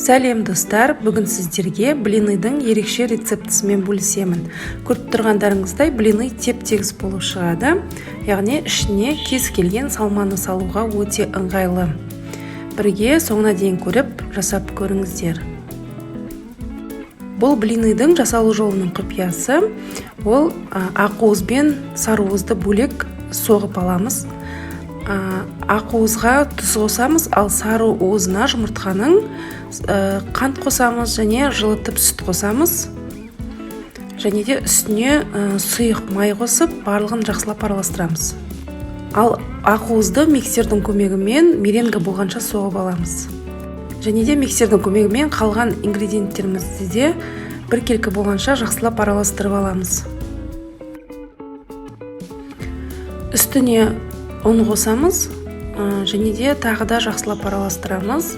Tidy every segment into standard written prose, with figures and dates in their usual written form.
Сәлем достар, бүгін сіздерге блиныйдың ерекше рецептісімен бөлісемін. Көріп тұрғандарыңыздай, блины теп-тегіс болып шығады, яғни ішіне кез келген салманы салуға өте ыңғайлы. Бірге соңына дейін көріп, жасап көріңіздер. Бұл блиныйдың жасалу жолының құпиясы, ол ақуыз бен сарыуызды бөлек соғып аламыз. Ақуызға тұз қосамыз, ал сары уызына жұмыртқаның қант қосамыз және жылытып сүт қосамыз. Және де үстіне сұйық май қосып, барлығын жақсылап араластырамыз. Ал ақуызды миксердің көмегімен меренге болғанша соғып аламыз. Және де миксердің көмегімен қалған ингредиенттерімізді де біркелкі болғанша жақсылап араластырып аламыз. Үстіне ұн қосамыз, және де тағы да жақсылап араластырамыз.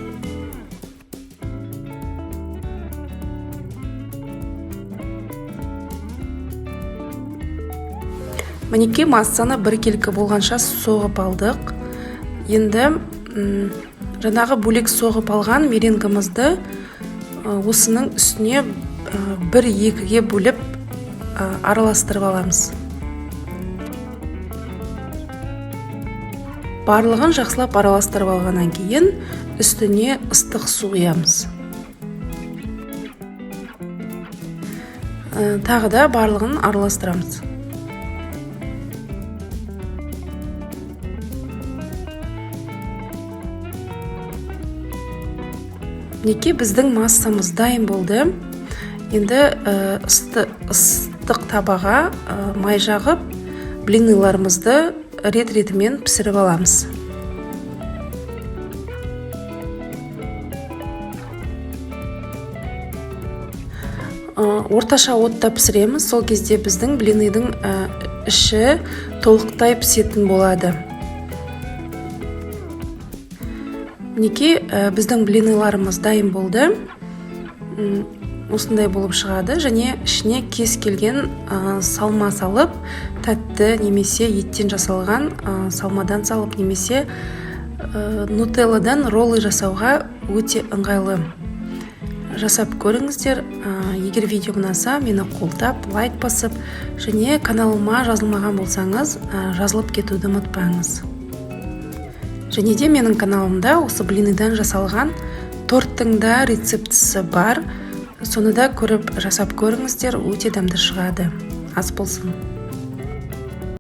Мінекей массаны біркелкі болғанша соғып алдық. Енді жаңағы бөлек соғып алған меренгімізді осының үстіне 1-2-ге бөліп араластырып аламыз. Барлығын жақсылап араластырып алғаннан кейін үстіне ыстық су құямыз. Тағы да барлығын араластырамыз. Мінекей біздің массамыз дайын болды. Енді ыстық табаға май жағып, блиныларымызды рет-ретімен пісіріп аламыз. Орташа отта пісіреміз, сол кезде біздің блиныйдың іші толықтай пісетін болады. Мінекей біздің блиныларымыз дайын болды. Осындай болып шығады, және ішіне кез келген салма салып, тәтті немесе еттен жасалған салмадан салып, немесе нутелладан роллы жасауға өте ыңғайлы. Жасап көріңіздер. Егер видео ұнаса, мені қолдап, лайк басып, және каналыма жазылмаған болсаңыз, жазылып кетуді ұмытпаңыз. Және де менің каналымда осы блиныйдан жасалған торттың да рецептісі бар. Соны да көріп жасап көріңіздер, өте дәмді шығады. Ас болсын.